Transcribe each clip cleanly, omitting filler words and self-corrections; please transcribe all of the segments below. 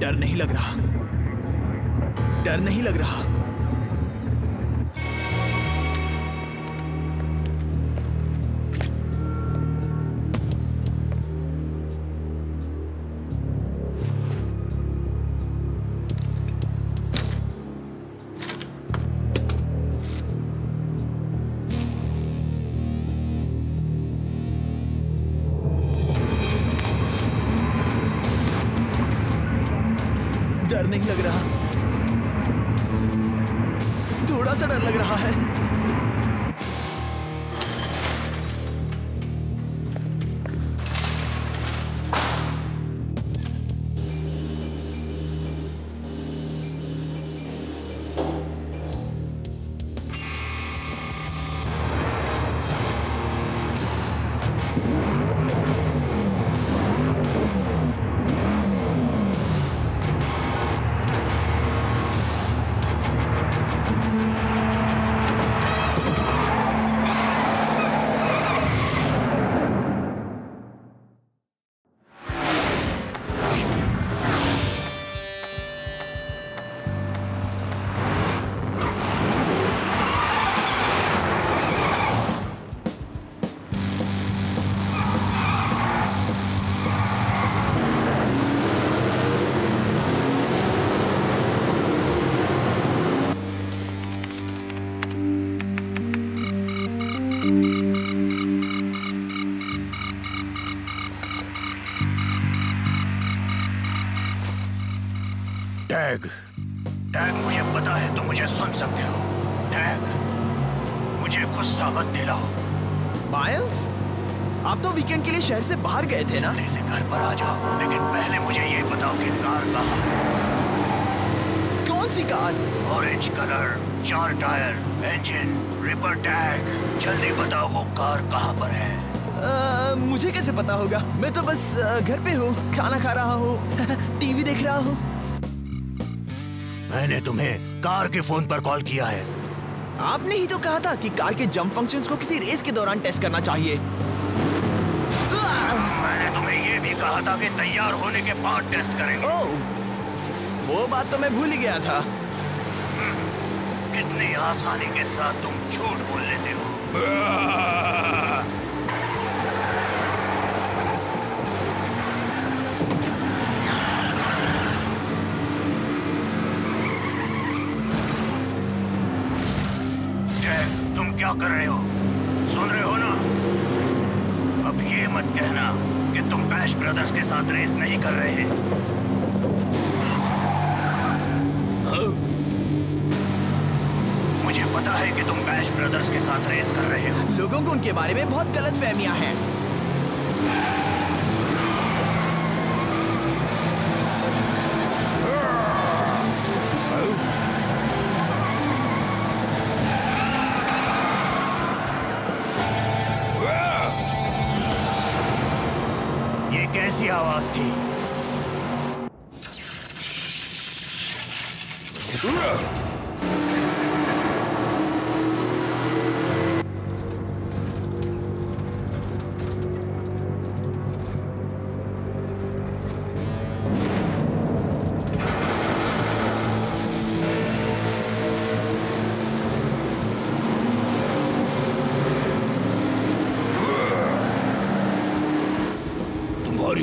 डर नहीं लग रहा, डर नहीं लग रहा। डर नहीं लग रहा, थोड़ा सा डर लग रहा है। टैग, टैग मुझे पता है तुम मुझे सुन सकते हो। टैग, मुझे गुस्सा मत दिलाओ। माइल्स, आप तो वीकेंड के लिए शहर से बाहर गए थे ना? जल्दी से घर पर आ जाओ, लेकिन पहले मुझे ये बताओ कि कार कहाँ है? कौन सी car? Orange colour, 4 tyre, engine, ripper tag. जल्दी बताओ वो कार कहाँ पर है? मुझे कैसे पता होगा? मैं तो बस घर पे हूँ, खाना खा रहा हूँ, टीवी देख रहा हूँ। मैंने तुम्हें कार के फोन पर कॉल किया है। आपने ही तो कहा था कि कार के जंप फंक्शंस को किसी रेस के दौरान टेस्ट करना चाहिए। मैंने तुम्हें ये भी कहा था कि तैयार होने के बाद टेस्ट करेंगे। ओह, वो बात तो मैं भूल ही गया था। कितनी आसानी के साथ तुम झूठ बोल लेते हो। तुम क्या कर रहे हो? सुन रहे हो ना? अब ये मत कहना कि तुम बैश ब्रदर्स के साथ रेस नहीं कर रहे हैं। मुझे पता है कि तुम बैश ब्रदर्स के साथ रेस कर रहे हो। लोगों को उनके बारे में बहुत गलत फहमियां हैं। कैसी आवाज थी?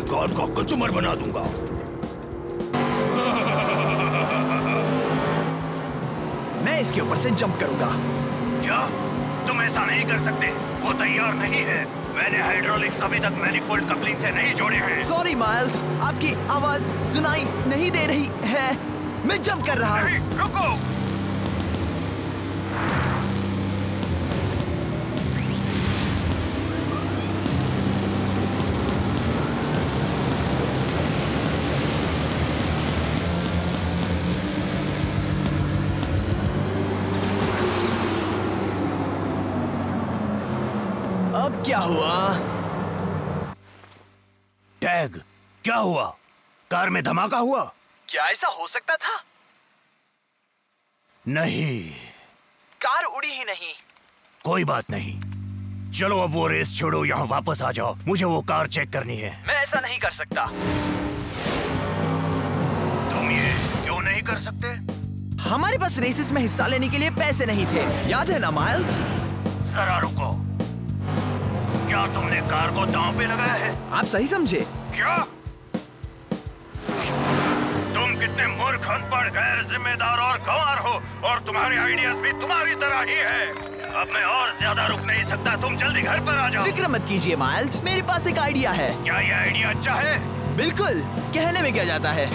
कार का कचूमर बना दूंगा। मैं इसके ऊपर से जंप करूंगा। क्या तुम ऐसा नहीं कर सकते? वो तैयार नहीं है। मैंने हाइड्रोलिक्स अभी तक मैनिफोल्ड कपलिंग से नहीं जोड़े हैं। सॉरी माइल्स, आपकी आवाज सुनाई नहीं दे रही है। मैं जंप कर रहा हूँ। रुको। अब क्या हुआ? टैग, क्या हुआ? कार में धमाका हुआ? क्या ऐसा हो सकता था? नहीं, कार उड़ी ही नहीं। कोई बात नहीं। चलो अब वो रेस छोड़ो, यहाँ वापस आ जाओ। मुझे वो कार चेक करनी है। मैं ऐसा नहीं कर सकता। नहीं कर सकते? हमारे पास रेसेस में हिस्सा लेने के लिए पैसे नहीं थे, याद है ना माइल्स? जरा रुको, क्या तुमने कार को दांव पे लगाया है? आप सही समझे। क्या? तुम कितने मूर्ख, अनपढ़, गैर जिम्मेदार और गंवार हो, और तुम्हारे आइडियाज भी तुम्हारी तरह ही है। अब मैं और ज्यादा रुक नहीं सकता, तुम जल्दी घर पर आ जाओ। फिक्र मत कीजिए माइल्स, मेरे पास एक आइडिया है। क्या ये आइडिया अच्छा है? बिल्कुल, कहने में क्या जाता है।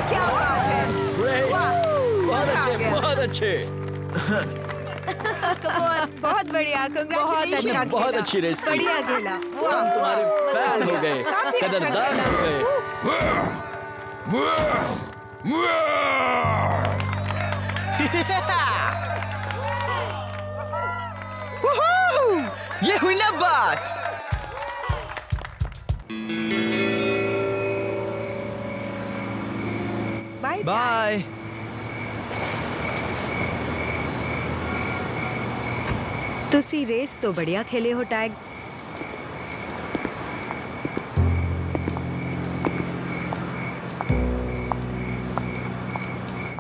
क्या बात है। बहुत अच्छे, बहुत अच्छे। बहुत बढ़िया, कांग्रेचुलेशन। बहुत अच्छी रेस की। बढ़िया खेला। हम तुम्हारे फैन हो गए, कदरदान हो गए। ये हुई ना बात। Bye bye. तुसी रेस तो बढ़िया खेले हो टैग।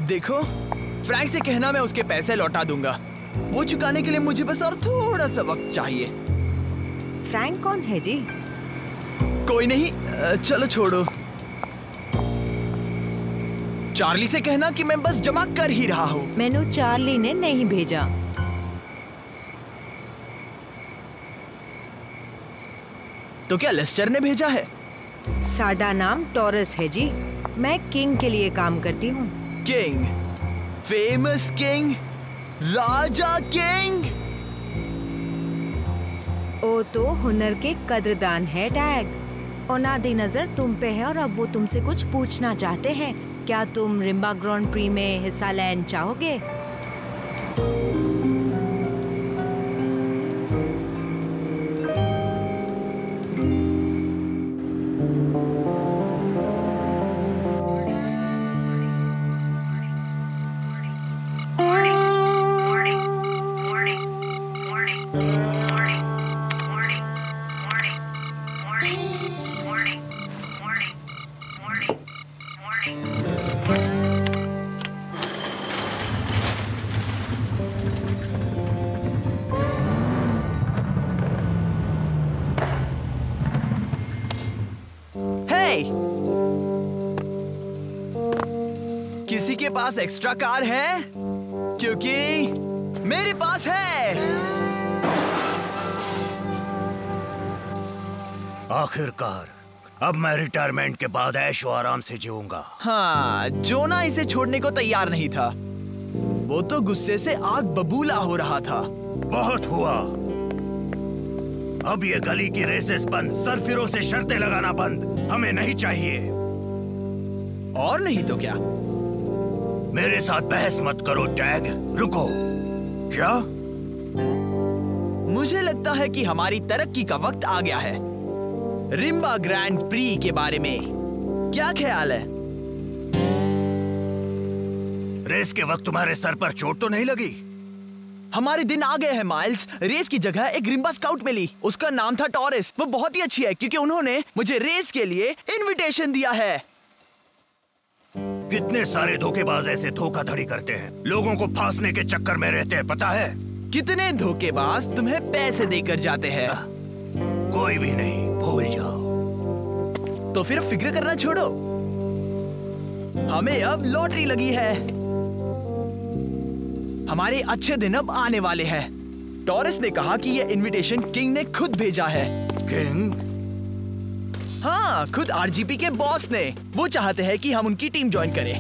देखो, फ्रैंक से कहना मैं उसके पैसे लौटा दूंगा। वो चुकाने के लिए मुझे बस और थोड़ा सा वक्त चाहिए। फ्रैंक कौन है जी? कोई नहीं, चलो छोड़ो। चार्ली से कहना कि मैं बस जमा कर ही रहा हूँ। मैनू चार्ली ने नहीं भेजा। तो क्या लेस्टर ने भेजा है? साडा नाम टॉरस है जी। मैं किंग के लिए काम करती हूँ। किंग, फेमस किंग, राजा किंग। ओ तो हुनर के कदरदान है टैग। औनादी नजर तुम पे है और अब वो तुमसे कुछ पूछना चाहते हैं। क्या तुम रिम्बा ग्रांड प्री में हिस्सा लेना चाहोगे? किसी के पास एक्स्ट्रा कार है? क्योंकि मेरे पास है। आखिरकार, अब मैं रिटायरमेंट के बाद ऐशो आराम से जीऊंगा। हाँ, जोना इसे छोड़ने को तैयार नहीं था। वो तो गुस्से से आग बबूला हो रहा था। बहुत हुआ। अब ये गली की रेसेस बंद, सरफिरों से शर्तें लगाना बंद। हमें नहीं चाहिए। और नहीं तो क्या? मेरे साथ बहस मत करो टैग। रुको, क्या? मुझे लगता है कि हमारी तरक्की का वक्त आ गया है। रिम्बा ग्रैंड प्री के बारे में क्या ख्याल है? रेस के वक्त तुम्हारे सर पर चोट तो नहीं लगी? हमारे दिन आ गए हैं माइल्स। रेस की जगह एक रिम्बा स्काउट मिली। उसका नाम था टॉरस। वो बहुत ही अच्छी है क्योंकि उन्होंने मुझे रेस के लिए इनविटेशन दिया है। कितने सारे धोखेबाज ऐसे धोखाधड़ी करते हैं, लोगों को फांसने के चक्कर में रहते हैं, पता है? कितने धोखेबाज तुम्हें पैसे देकर जाते हैं। कोई भी नहीं, भूल जाओ। तो फिर फिक्र करना छोड़ो। हमें अब लॉटरी लगी है। हमारे अच्छे दिन अब आने वाले हैं। टॉरस ने कहा कि यह इनविटेशन किंग ने खुद भेजा है। किंग? हाँ, खुद आरजीपी के बॉस ने। वो चाहते हैं कि हम उनकी टीम ज्वाइन करें।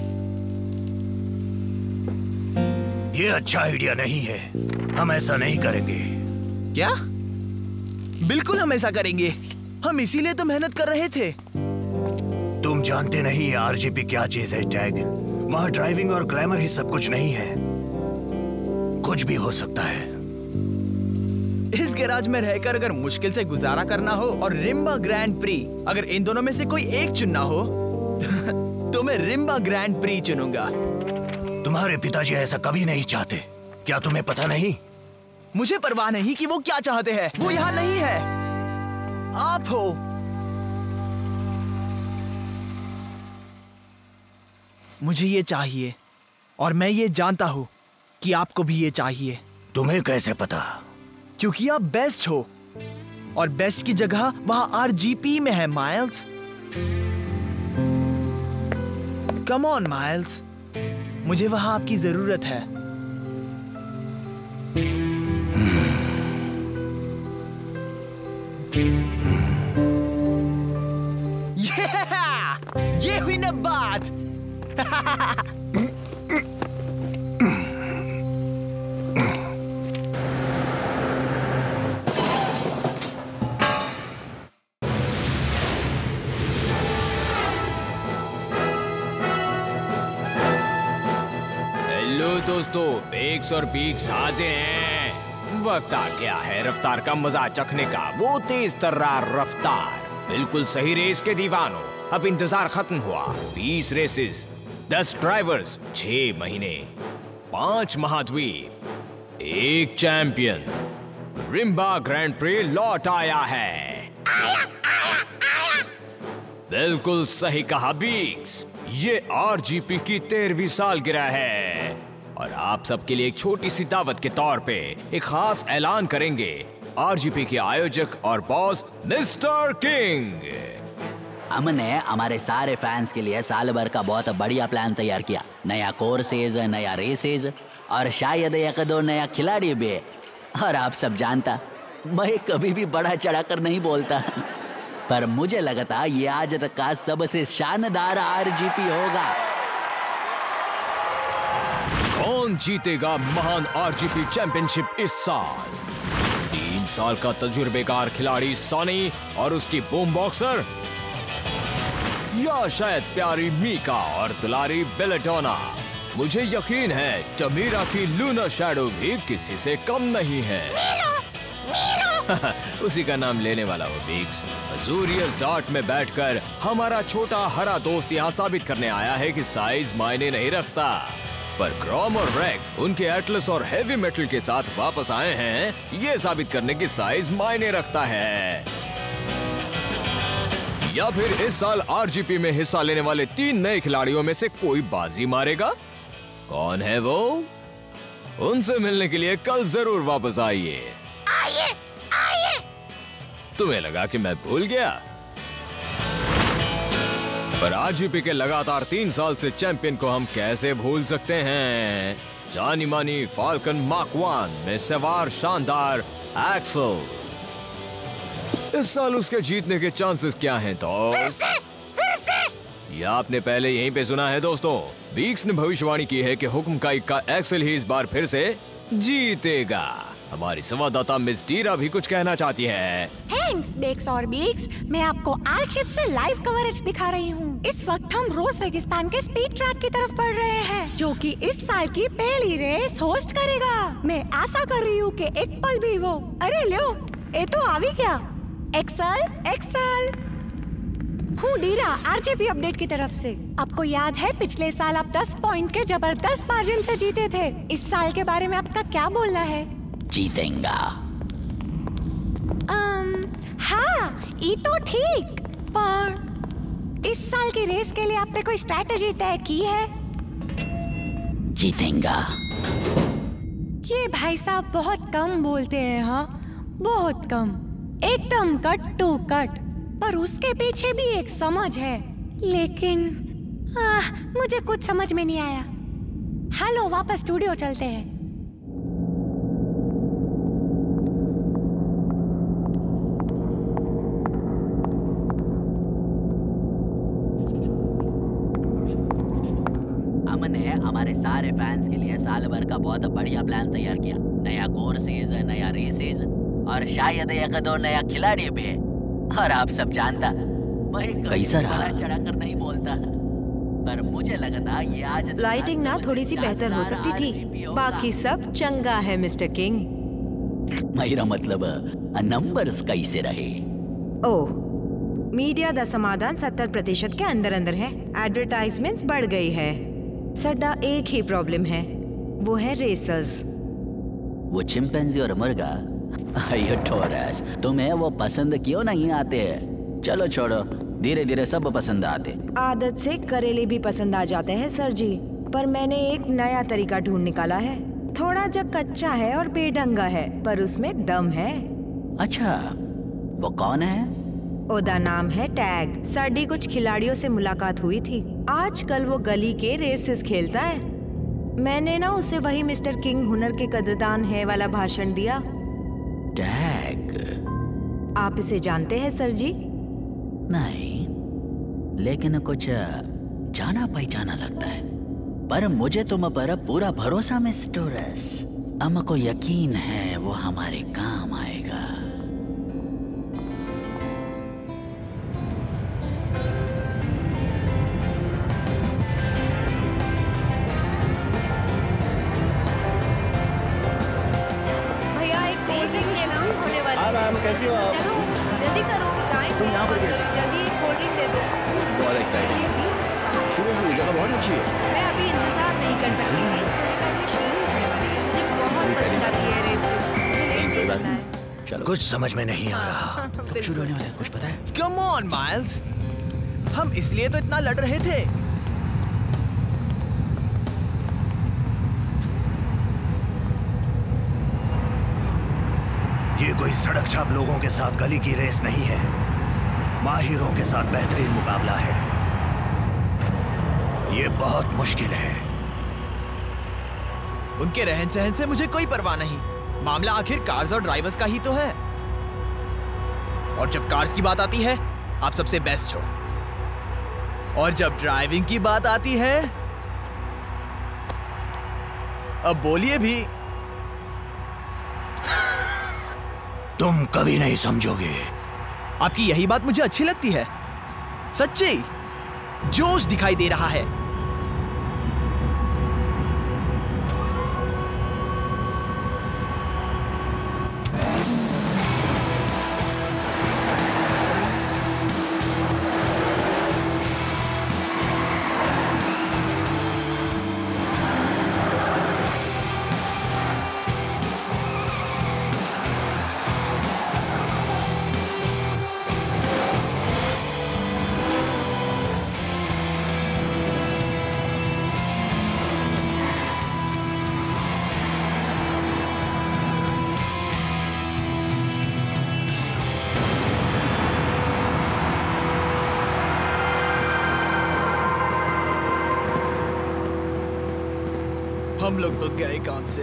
ये अच्छा आइडिया नहीं है। हम ऐसा नहीं करेंगे। क्या? बिल्कुल हम ऐसा करेंगे। हम इसीलिए तो मेहनत कर रहे थे। तुम जानते नहीं है आरजीपी क्या चीज है टैग। वहाँ ड्राइविंग और ग्लैमर ही सब कुछ नहीं है। कुछ भी हो सकता है। इस गैराज में रहकर अगर मुश्किल से गुजारा करना हो और रिम्बा ग्रैंड प्री, अगर इन दोनों में से कोई एक चुनना हो तो मैं रिम्बा ग्रैंड प्री चुनूंगा। तुम्हारे पिताजी ऐसा कभी नहीं चाहते, क्या तुम्हें पता नहीं? मुझे परवाह नहीं कि वो क्या चाहते हैं, वो यहाँ नहीं है, आप हो। मुझे ये चाहिए और मैं ये जानता हूँ कि आपको भी ये चाहिए। तुम्हें कैसे पता? क्योंकि आप बेस्ट हो और बेस्ट की जगह वहां आरजीपी में है माइल्स। कम ऑन माइल्स, मुझे वहां आपकी जरूरत है। ये हुई ना बात। दोस्तों, बेक्स और बीक्स हाजिर हैं। वक्त आ गया है रफ्तार का मजा चखने का, वो तेज तर्रार रफ्तार। बिल्कुल सही रेस के दीवानों, अब इंतजार खत्म हुआ। 20 रेसेस, 10 ड्राइवर्स, 6 महीने, 5 महाद्वीप, 1 चैंपियन। रिम्बा ग्रैंड प्री लौट आया है। बिल्कुल सही कहा बीक्स, ये आरजीपी की 13वीं सालगिरह है और आप सबके लिए एक छोटी सी दावत के तौर पे एक खास ऐलान करेंगे आरजीपी के आयोजक और बॉस मिस्टर किंग। हमने हमारे सारे फैंस के लिए साल भर का बहुत बढ़िया प्लान तैयार किया। नया कोर्सेज, नया रेसेज और शायद 1-2 नया खिलाड़ी भी। और आप सब जानता, मैं कभी भी बढ़ा चढ़ा कर नहीं बोलता, पर मुझे लगता ये आज तक का सबसे शानदार आरजीपी होगा। कौन जीतेगा महान आरजीपी चैंपियनशिप इस साल? 3 साल का तजुर्बेकार खिलाड़ी सॉनी और उसकी बूम बॉक्सर, या शायद प्यारी मीका और दुलारी बेलेडोना? मुझे यकीन है टमीरा की लूना शैडो भी किसी से कम नहीं है। उसी का नाम लेने वाला हो बीक्स। अजूरियस डॉट में बैठकर हमारा छोटा हरा दोस्त यहाँ साबित करने आया है कि साइज मायने नहीं रखता, पर ग्रॉम और रेक्स उनके एटलस और हेवी मेटल के साथ वापस आए हैं ये साबित करने की साइज मायने रखता है। या फिर इस साल आरजीपी में हिस्सा लेने वाले 3 नए खिलाड़ियों में से कोई बाजी मारेगा? कौन है वो? उनसे मिलने के लिए कल जरूर वापस आइए। तुम्हें लगा कि मैं भूल गया, पर आरजीपी के लगातार 3 साल से चैंपियन को हम कैसे भूल सकते हैं? जानी मानी फाल्कन मार्क 1 में सवार शानदार एक्सल। इस साल उसके जीतने के चांसेस क्या हैं दोस्त? यह आपने पहले यहीं पे सुना है दोस्तों। बीक्स ने भविष्यवाणी की है कि हुक्म का इक्का एक्सल ही इस बार फिर से जीतेगा। हमारी संवाददाता मिस डीरा भी कुछ कहना चाहती है। थैंक्स बेक्स और बीक्स, मैं आपको आर्कशिप से लाइव कवरेज दिखा रही हूँ। इस वक्त हम रोज रेगिस्तान के स्पीड ट्रैक की तरफ बढ़ रहे हैं, जो कि इस साल की पहली रेस होस्ट करेगा। मैं आशा कर रही हूँ कि एक पल भी वो, अरे लो, ये तो आ भी क्या? एक्सल हूँ डीरा, आरजीपी अपडेट की तरफ से। आपको याद है पिछले साल आप 10 पॉइंट के जबरदस्त मार्जिन से जीते थे। इस साल के बारे में आपका क्या बोलना है? जीतेगा। हाँ, ये तो ठीक, पर इस साल की रेस के लिए आपने कोई स्ट्रैटेजी तय की है? जीतेगा। ये भाई साहब बहुत कम बोलते हैं, हाँ, बहुत कम, एकदम कट टू कट, पर उसके पीछे भी एक समझ है। लेकिन मुझे कुछ समझ में नहीं आया। हेलो, वापस स्टूडियो चलते हैं। हमने हमारे सारे फैंस के लिए साल भर का बहुत बढ़िया प्लान तैयार किया। नया कोर्सेज, नया रेसेज और शायद 1-2 नया खिलाड़ी भी। और आप सब जानता, मैं कैसा रहा चढ़ा कर नहीं बोलता, पर मुझे लगता ये आज लाइटिंग ना थोड़ी सी बेहतर हो सकती थी। बाकी सब चंगा है मिस्टर किंग। मेरा मतलब नंबर्स कैसे रहे? ओह, मीडिया का समाधान 70% के अंदर अंदर है। एडवर्टाइजमेंट्स बढ़ गई है। सदा एक ही प्रॉब्लम है, वो है रेसर्स। वो चिंपैंजी और मुर्गा, ये टोरस, तुम्हें वो पसंद क्यों नहीं आते? चलो छोड़ो, धीरे धीरे सब पसंद आते। आदत से करेले भी पसंद आ जाते हैं सर जी, पर मैंने एक नया तरीका ढूंढ निकाला है। थोड़ा जब कच्चा है और बेढंगा है, पर उसमें दम है। अच्छा, वो कौन है? ओदा नाम है टैग। साडी कुछ खिलाड़ियों से मुलाकात हुई थी। आजकल वो गली के रेसेस खेलता है। मैंने ना उसे वही मिस्टर किंग हुनर के कदरदान है वाला भाषण दिया। टैग? आप इसे जानते हैं सर जी? नहीं, लेकिन कुछ जाना पहचाना लगता है। पर मुझे तुम पर पूरा भरोसा मिस टोरस। हमको यकीन है वो हमारे काम आएगा। भैया एक बेसिक गेम होने वाली है। मैम कैसी हो आप? चलो जल्दी करो, टाइम तुम यहाँ पर कैसे? जल्दी कोल्ड ड्रिंक दे दो। बहुत एक्साइटिंग। सीरियसली जगह बहुत अच्छी है। मैं अभी इंतजार नहीं कर सकती। इस स्टोरी का भी शुरू होने वाली है। मुझे बहुत पसंद आती है रेसेस। कोई बात नहीं, चलो। कुछ समझ में नहीं आ रहा। कब शुरू होने वाला है, कुछ पता है? कम ऑन माइल्स, हम इसलिए तो इतना लड़ रहे थे। ये कोई सड़क छाप लोगों के साथ गली की रेस नहीं है, माहिरों के साथ बेहतरीन मुकाबला है। ये बहुत मुश्किल है। उनके रहन सहन से मुझे कोई परवाह नहीं। मामला आखिर कार्स और ड्राइवर्स का ही तो है। और जब कार्स की बात आती है, आप सबसे बेस्ट हो। और जब ड्राइविंग की बात आती है, अब बोलिए भी। तुम कभी नहीं समझोगे। आपकी यही बात मुझे अच्छी लगती है। सच्ची जोश दिखाई दे रहा है। हम लोग तो गए काम से।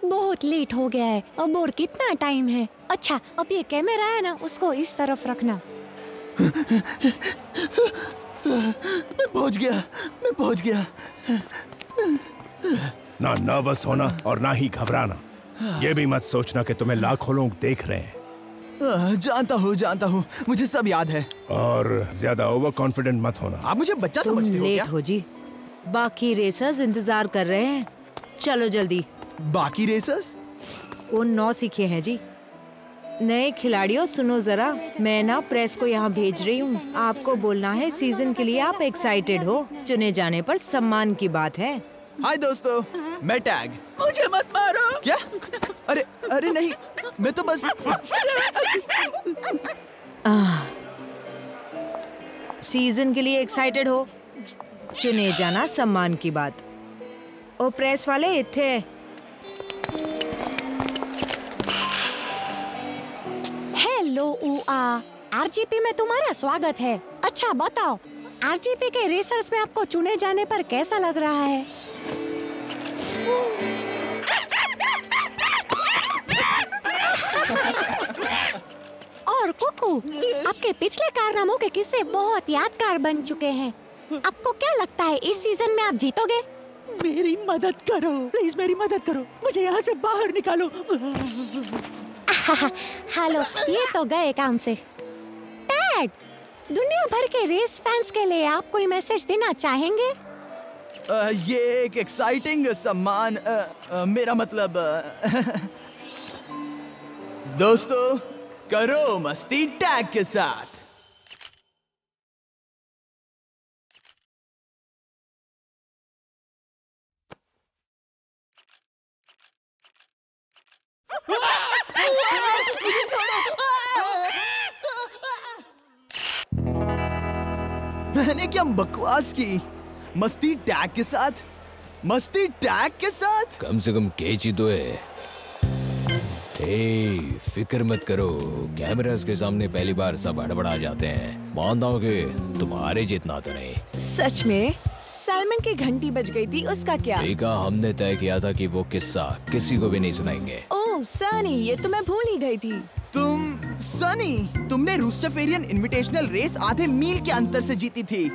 बहुत लेट हो गया है अब, और कितना टाइम है? अच्छा, अब ये कैमरा है ना, उसको इस तरफ रखना। मैं पहुंच गया। ना नर्वस होना और ना ही घबराना। ये भी मत सोचना कि तुम्हें लाखों लोग देख रहे हैं। जानता हूँ, मुझे सब याद है। और ज्यादा ओवर कॉन्फिडेंट मत होना। आप मुझे बच्चा तुम समझते हो लेट क्या? हो जी। बाकी रेसर्स इंतजार कर रहे हैं। चलो जल्दी। बाकी रेसर्स? वो 9 सीखे हैं जी। नए खिलाड़ियों सुनो जरा, मैं ना प्रेस को यहाँ भेज रही हूँ। आपको बोलना है सीजन के लिए आप एक्साइटेड हो। चुने जाने पर सम्मान की बात है। हाय दोस्तों, मैं टैग। मुझे मत मारो। क्या? अरे नहीं, मैं तो बस। सीजन के लिए एक्साइटेड हो? चुने जाना सम्मान की बात। ओ प्रेस वाले इत्थे। हेलो उआ, आरजीपी में तुम्हारा स्वागत है। अच्छा बताओ, आरजीपी के रेसर्स में आपको चुने जाने पर कैसा लग रहा है? और कुकू, आपके पिछले कारनामों के किस्से बहुत यादगार बन चुके हैं। आपको क्या लगता है इस सीजन में आप जीतोगे? मेरी मदद करो, प्लीज मेरी मदद करो, मुझे यहाँ से बाहर निकालो। हेलो, ये तो गए काम से। टैग, दुनिया भर के रेस फैंस के लिए आप कोई मैसेज देना चाहेंगे? ये एक एक्साइटिंग सम्मान, मेरा मतलब दोस्तों, करो मस्ती टैग के साथ। मैंने क्या बकवास की? मस्ती टैग के साथ? मस्ती टैग के साथ? कम से कम केची तो है। फिक्र मत करो, कैमरास के सामने पहली बार सब हड़बड़ा जाते हैं। मानता हूँ कि तुम्हारे जितना तो नहीं। सच में? सलमान की घंटी बज गई थी, उसका क्या? ठीक है, हमने तय किया था कि वो किस्सा किसी को भी नहीं सुनाएंगे। ओह सनी, ये तो मैं भूल ही गई थी। तुमने रूस्टरफेरियन इनविटेशनल रेस आधे मील के अंतर से जीती थी,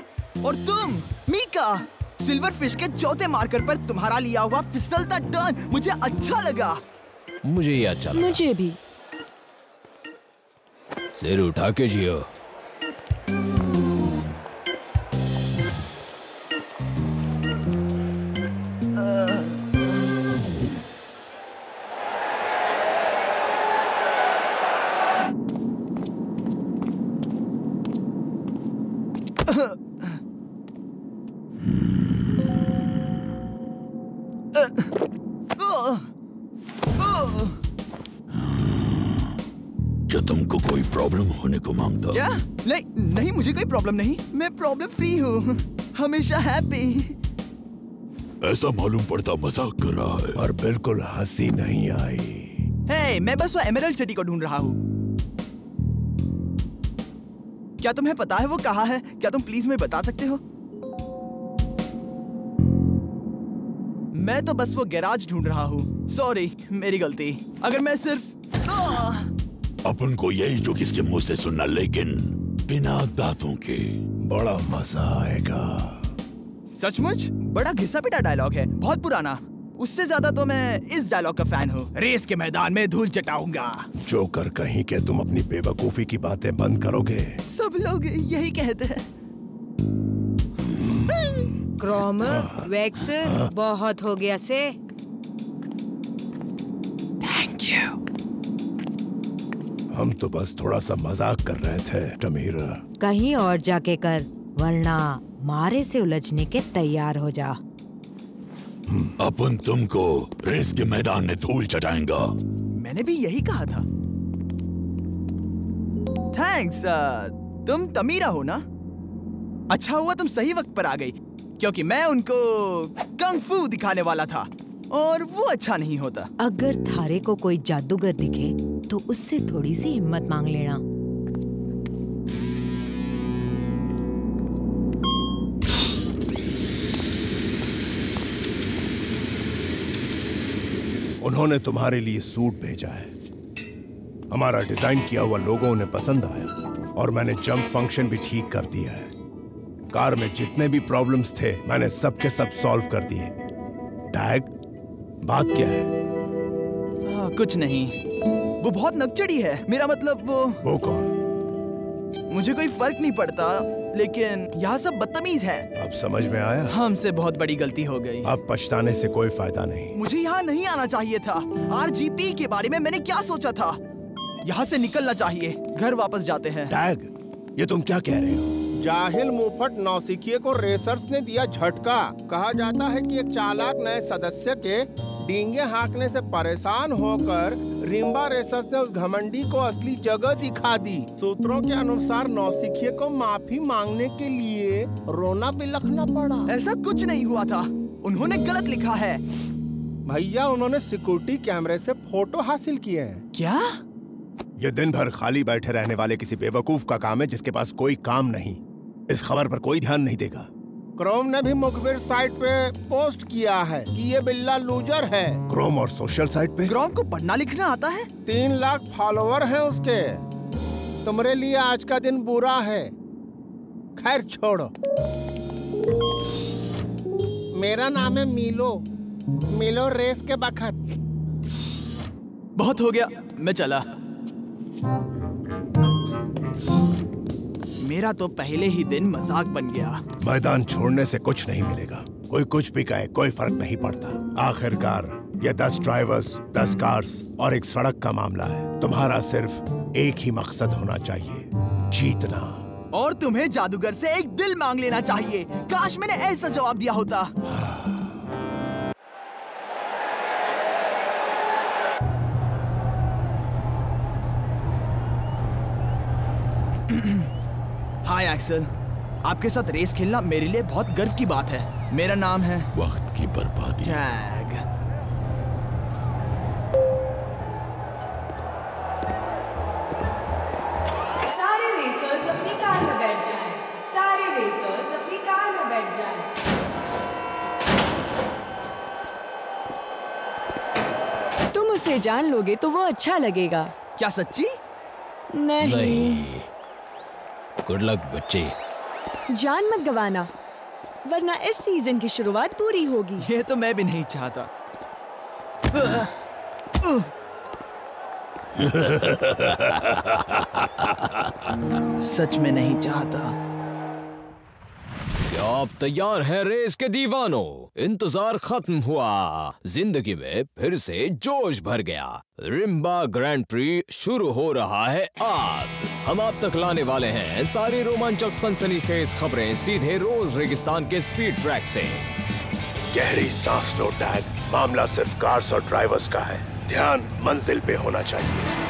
और तुम मीका सिल्वर फिश के चौथे मार्कर पर तुम्हारा लिया हुआ फिसलता टर्न मुझे अच्छा लगा। मुझे ये अच्छा लगा। मुझे भी। सिर उठा के जियो। क्या तुमको कोई प्रॉब्लम होने को मांगता? क्या? नहीं, मुझे कोई प्रॉब्लम नहीं। मैं प्रॉब्लम फ्री हूँ, हमेशा हैप्पी। ऐसा मालूम पड़ता मजाक कर रहा है। और बिल्कुल हंसी नहीं आई। मैं बस वो एमरल्ड सिटी को ढूंढ रहा हूँ। क्या तुम्हें पता है वो कहाँ है? क्या तुम प्लीज मुझे बता सकते हो? मैं तो बस वो गैराज ढूंढ रहा हूँ। सॉरी, मेरी गलती। अगर मैं सिर्फ अपन को यही जो किसके मुंह से सुनना, लेकिन बिना दांतों के। बड़ा मजा आएगा। सचमुच? बड़ा घिसा पिटा डायलॉग है, बहुत पुराना। उससे ज्यादा तो मैं इस डायलॉग का फैन हूँ। रेस के मैदान में धूल चटाऊंगा। जोकर कहीं के, तुम अपनी बेवकूफी की बातें बंद करोगे? सब लोग यही कहते हैं। क्रोम, वैक्स, बहुत हो गया से। Thank you. हम तो बस थोड़ा सा मजाक कर रहे थे टमीरा। कहीं और जाके कर, वरना मारे से उलझने के तैयार हो जा। अपन तुमको रेस के मैदान में धूल चटाएंगा। मैंने भी यही कहा था। थैंक्स। तुम तमीरा हो ना? अच्छा हुआ तुम सही वक्त पर आ गई, क्योंकि मैं उनको कंग फू दिखाने वाला था, और वो अच्छा नहीं होता। अगर थारे को कोई जादूगर दिखे तो उससे थोड़ी सी हिम्मत मांग लेना। उन्होंने तुम्हारे लिए सूट भेजा है। हमारा डिजाइन किया हुआ लोगो उन्हें पसंद आया, और मैंने जंप फंक्शन भी ठीक कर दिया है। कार में जितने भी प्रॉब्लम्स थे मैंने सबके सब सॉल्व कर दिए। टैग, बात क्या है? कुछ नहीं। वो बहुत नकचड़ी है। मेरा मतलब वो कौन? मुझे कोई फर्क नहीं पड़ता, लेकिन यहाँ सब बदतमीज है। अब समझ में आया? हमसे बहुत बड़ी गलती हो गई। अब पछताने से कोई फायदा नहीं। मुझे यहाँ नहीं आना चाहिए था। RGP के बारे में मैंने क्या सोचा था? यहाँ से निकलना चाहिए। घर वापस जाते हैं। टैग, ये तुम क्या कह रहे हो? जाहिल मुफट नौसिखिए को रेसर्स ने दिया झटका। कहा जाता है कि एक चालाक नए सदस्य के डींगे हाँकने से परेशान होकर रिम्बा रेसर्स ने उस घमंडी को असली जगह दिखा दी। सूत्रों के अनुसार नौसिखिए को माफी मांगने के लिए रोना बिलखना पड़ा। ऐसा कुछ नहीं हुआ था, उन्होंने गलत लिखा है। भैया, उन्होंने सिक्योरिटी कैमरे से फोटो हासिल किए हैं। क्या? ये दिन भर खाली बैठे रहने वाले किसी बेवकूफ का काम है जिसके पास कोई काम नहीं। इस खबर पर कोई ध्यान नहीं देगा। क्रोम ने भी मुखबिर साइट पे पोस्ट किया है कि ये बिल्ला लूजर है। क्रोम और सोशल साइट पे? क्रोम को पढ़ना लिखना आता है? 3 लाख फॉलोवर हैं उसके। तुम्हारे लिए आज का दिन बुरा है। खैर छोड़ो। मेरा नाम है मिलो रेस के बखत। बहुत हो गया, मैं चला। मेरा तो पहले ही दिन मजाक बन गया। मैदान छोड़ने से कुछ नहीं मिलेगा। कोई कुछ भी कहे, कोई फर्क नहीं पड़ता। आखिरकार ये 10 ड्राइवर्स, 10 कार्स और एक सड़क का मामला है। तुम्हारा सिर्फ एक ही मकसद होना चाहिए, जीतना। और तुम्हें जादूगर से एक दिल मांग लेना चाहिए। काश मैंने ऐसा जवाब दिया होता। हाय एक्सेल, आपके साथ रेस खेलना मेरे लिए बहुत गर्व की बात है। मेरा नाम है वक्त की बर्बादी। टैग। सारे रेसर्स अपनी कार में बैठ जाएं। सारे रेसर्स अपनी कार में बैठ जाएं। तुम उसे जान लोगे तो वो अच्छा लगेगा। क्या सच्ची? नहीं। गुड लक बच्चे। जान मत गवाना, वरना इस सीजन की शुरुआत पूरी होगी। ये तो मैं भी नहीं चाहता। सच में नहीं चाहता। क्या आप तैयार हैं रेस के दीवानों? इंतजार खत्म हुआ, जिंदगी में फिर से जोश भर गया। रिम्बा ग्रैंड प्री शुरू हो रहा है आज। हम आप तक लाने वाले हैं सारी रोमांचक सनसनीखेज खबरें सीधे रोज रेगिस्तान के स्पीड ट्रैक से। गहरी सांस लो टैग, मामला सिर्फ कार्स और ड्राइवर्स का है। ध्यान मंजिल पे होना चाहिए।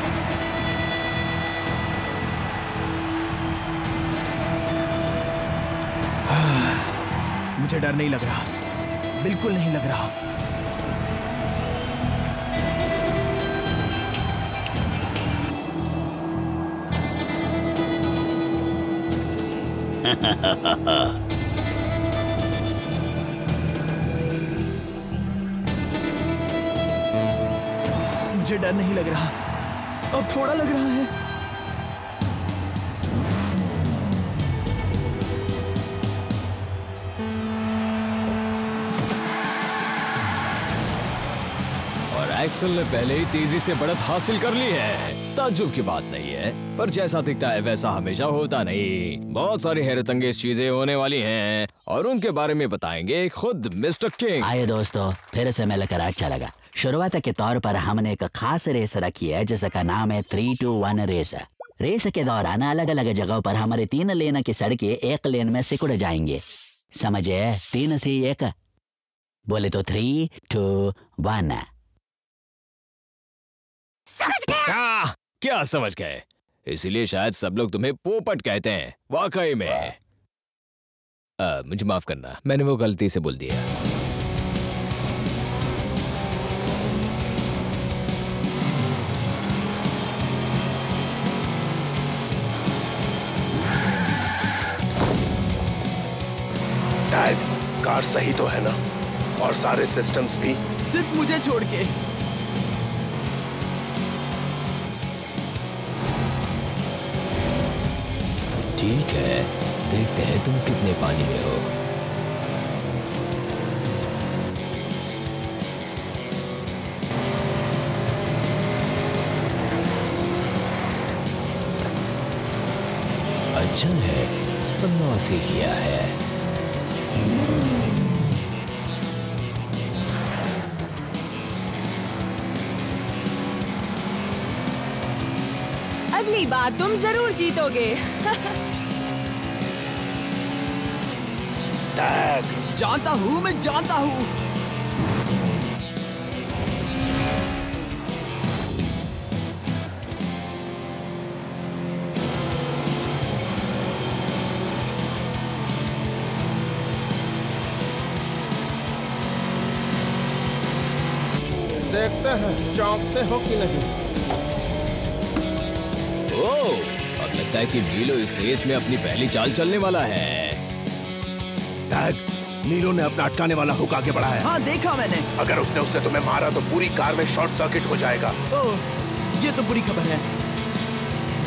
मुझे डर नहीं लग रहा, बिल्कुल नहीं लग रहा। मुझे डर नहीं लग रहा, अब थोड़ा लग रहा है। एक्सेल ने पहले ही तेजी से बढ़त हासिल कर ली है। ताज्जुब की बात नहीं है, पर जैसा दिखता है वैसा हमेशा होता नहीं। बहुत सारी हैरतअंगेज चीजें होने वाली हैं और उनके बारे में बताएंगे खुद मिस्टर किंग। आइए दोस्तों, फिर से मिलकर अच्छा लगा। शुरुआत के तौर पर हमने एक खास रेस रखी है जिसका नाम है 3-2-1 रेस। रेस के दौरान अलग अलग जगहों पर हमारे 3 लेन की सड़कें एक लेन में सिकुड़ जाएंगे। समझे? 3 से 1 बोले तो 3-2-1। समझ गया? क्या समझ गए? इसीलिए शायद सब लोग तुम्हें पोपट कहते हैं। वाकई में मुझे माफ करना, मैंने वो गलती से बोल दिया। टैग, कार सही तो है ना? और सारे सिस्टम्स भी? सिर्फ मुझे छोड़ के। ठीक है, देखते हैं तुम कितने पानी में हो। अच्छा है, 9 से किया है। अगली बार तुम जरूर जीतोगे। टैग, जानता हूँ, मैं जानता हूँ। देखते हैं चौंकते हो कि नहीं। ओह, अब लगता है कि मीलो इस रेस में अपनी पहली चाल चलने वाला है। टैग, मीलो ने अपना अटकाने वाला हुक आगे बढ़ाया है। हाँ, देखा मैंने। अगर उसने उससे तुम्हें मारा तो पूरी कार में शॉर्ट सर्किट हो जाएगा। ओह, ये तो बुरी खबर है।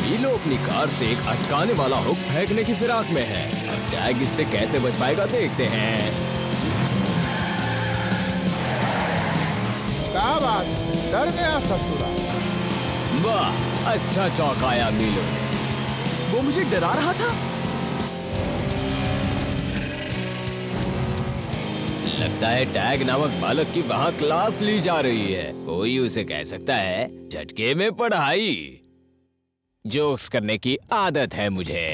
मीलो अपनी कार से एक अटकाने वाला हुक फेंकने की फिराक में है। अब टैग इससे कैसे बच पाएगा देखते हैं। क्या बात, डर गया ससुरा। वाह, अच्छा चौंकाया मीलो ने। वो मुझे डरा रहा था। लगता है टैग नामक बालक की वहाँ क्लास ली जा रही है। कोई उसे कह सकता है झटके में पढ़ाई। जोक्स करने की आदत है मुझे।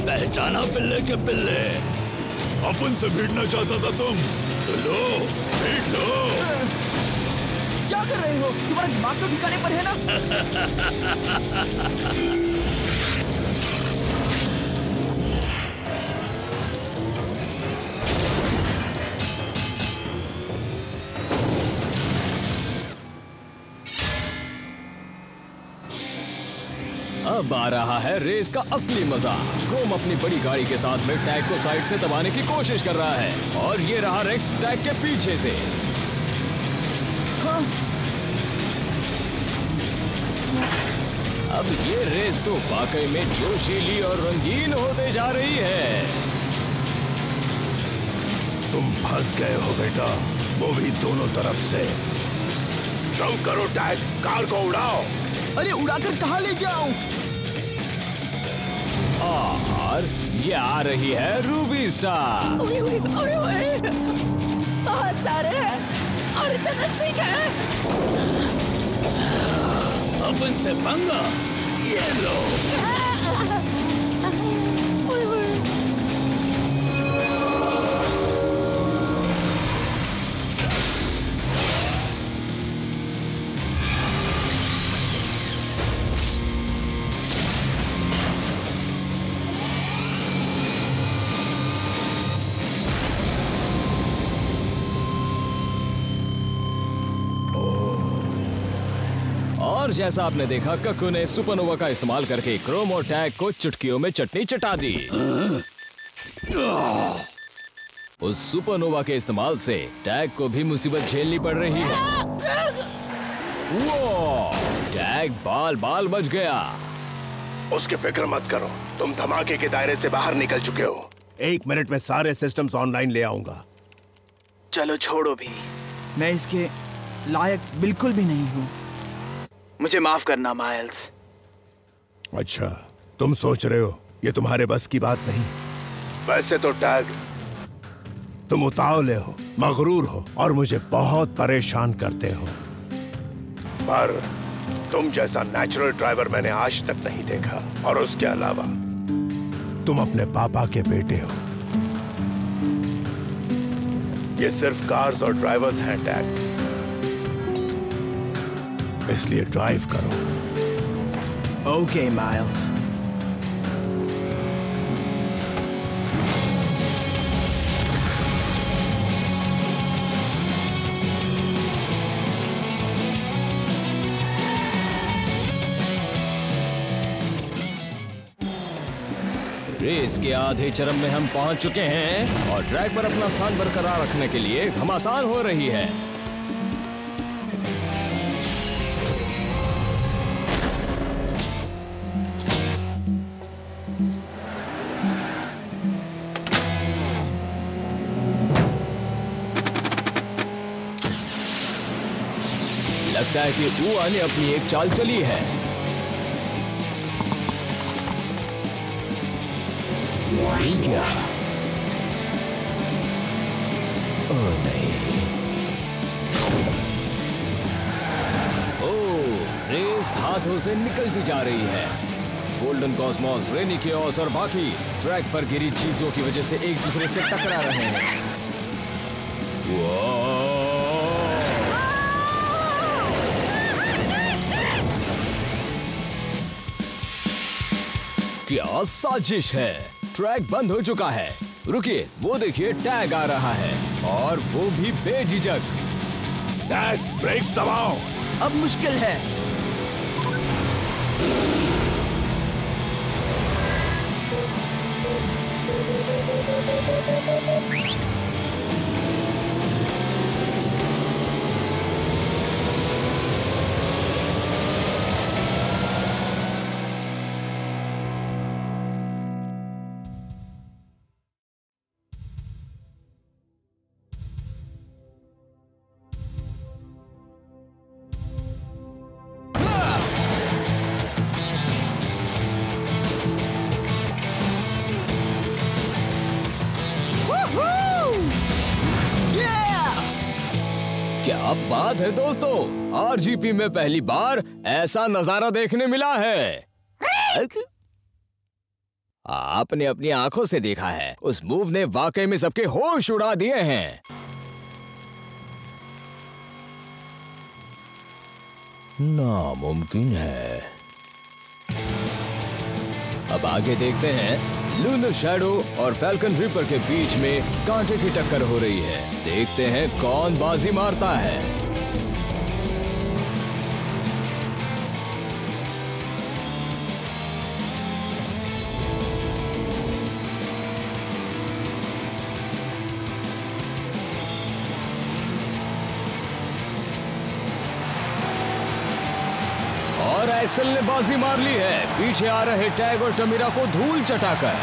पहचाना पिल्ले के पिल्ले। अपन से भिड़ना चाहता था तुम, तो लो, भिड़ लो। क्या कर रहे हो? तुम्हारा दिमाग तो ठिकाने पर है ना? अब आ रहा है रेस का असली मजा। क्रोम अपनी बड़ी गाड़ी के साथ में टैग को साइड से दबाने की कोशिश कर रहा है और ये रहा रेक्स टैग के पीछे से। हाँ। अब ये रेस तो वाकई में जोशीली और रंगीन होते जा रही है। तुम फंस गए हो बेटा, वो भी दोनों तरफ से। जंप करो टैग, कार को उड़ाओ। अरे उड़ाकर कहाँ ले जाऊं? और ये आ रही है रूबी स्टार। बहुत सारे हैं और इतना नजदीक है। अपन से पंगा, ये लो। और जैसा आपने देखा, कक्कू ने सुपरनोवा का इस्तेमाल करके क्रोम और टैग को चुटकियों में चटनी चटा दी। उस सुपरनोवा के इस्तेमाल से टैग को भी मुसीबत झेलनी पड़ रही है। वो टैग बाल बाल बच गया। उसकी फिक्र मत करो, तुम धमाके के दायरे से बाहर निकल चुके हो। 1 मिनट में सारे सिस्टम्स ऑनलाइन ले आऊंगा। चलो छोड़ो भी, मैं इसके लायक बिल्कुल भी नहीं हूँ। मुझे माफ करना माइल्स। अच्छा, तुम सोच रहे हो ये तुम्हारे बस की बात नहीं। वैसे तो टैग, तुम उतावले हो, मगरूर हो और मुझे बहुत परेशान करते हो, पर तुम जैसा नेचुरल ड्राइवर मैंने आज तक नहीं देखा। और उसके अलावा तुम अपने पापा के बेटे हो। ये सिर्फ कार्स और ड्राइवर्स हैं टैग, इसलिए ड्राइव करो। Okay miles. रेस के आधे चरण में हम पहुंच चुके हैं और ट्रैक पर अपना स्थान बरकरार रखने के लिए घमासान हो रही है। लगता है कि ऊआ ने अपनी एक चाल चली है। क्या? ओह नहीं। ओह, रेस हाथों से निकलती जा रही है। गोल्डन कॉस्मोस, रेनी केओस और बाकी ट्रैक पर गिरी चीजों की वजह से एक दूसरे से टकरा रहे हैं। क्या साजिश है। ट्रैक बंद हो चुका है। रुकिए, वो देखिए टैग आ रहा है और वो भी बेझिझक। टैग, ब्रेक्स दबाओ। अब मुश्किल है। बात है दोस्तों, आरजीपी में पहली बार ऐसा नजारा देखने मिला है। आपने अपनी आंखों से देखा है, उस मूव ने वाकई में सबके होश उड़ा दिए हैं। नामुमकिन है। अब आगे देखते हैं। लूनर शैडो और फैल्कन रिपर के बीच में कांटे की टक्कर हो रही है। देखते हैं कौन बाजी मारता है। और एक्सेल ने बाजी मार ली है, पीछे आ रहे टैग और टमीरा को धूल चटाकर।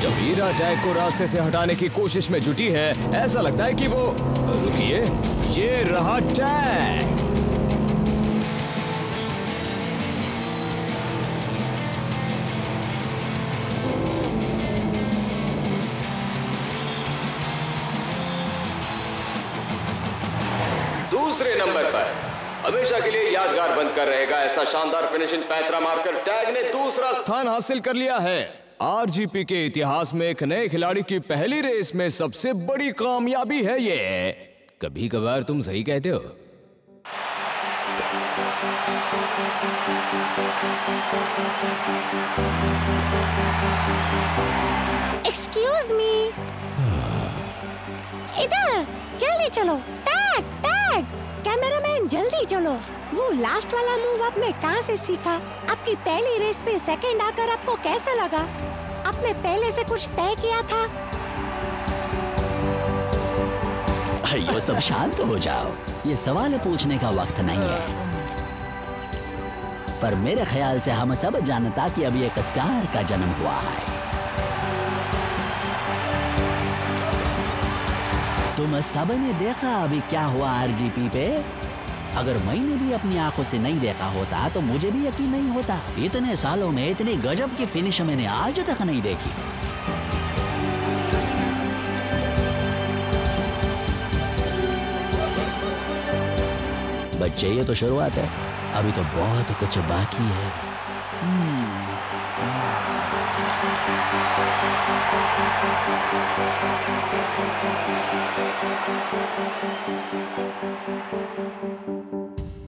टमीरा टैग को रास्ते से हटाने की कोशिश में जुटी है। ऐसा लगता है कि वो, रुकिए, ये रहा टैग। दूसरे नंबर पर हमेशा के लिए यादगार बनकर रहेगा ऐसा शानदार फिनिशिंग पैंतरा मारकर टैग ने दूसरा स्थान हासिल कर लिया है। आरजीपी के इतिहास में एक नए खिलाड़ी की पहली रेस में सबसे बड़ी कामयाबी है ये। कभी कभार तुम सही कहते हो। एक्सक्यूज मी, इधर जल्दी चलो। टैग टैग, कैमरामैन जल्दी चलो। वो लास्ट वाला मूव आपने कहाँ से सीखा? आपकी पहली रेस में सेकंड आकर आपको कैसा लगा? आपने पहले से कुछ तय किया था? अयो सब शांत हो जाओ, ये सवाल पूछने का वक्त नहीं है। पर मेरे ख्याल से हम सब जानता कि अभी एक स्टार का जन्म हुआ है। तुम सबने देखा अभी क्या हुआ आरजीपी पे। अगर मैंने भी अपनी आंखों से नहीं देखा होता तो मुझे भी यकीन नहीं होता। इतने सालों में इतनी गजब की फिनिश मैंने आज तक नहीं देखी। बच्चे, ये तो शुरुआत है, अभी तो बहुत कुछ बाकी है।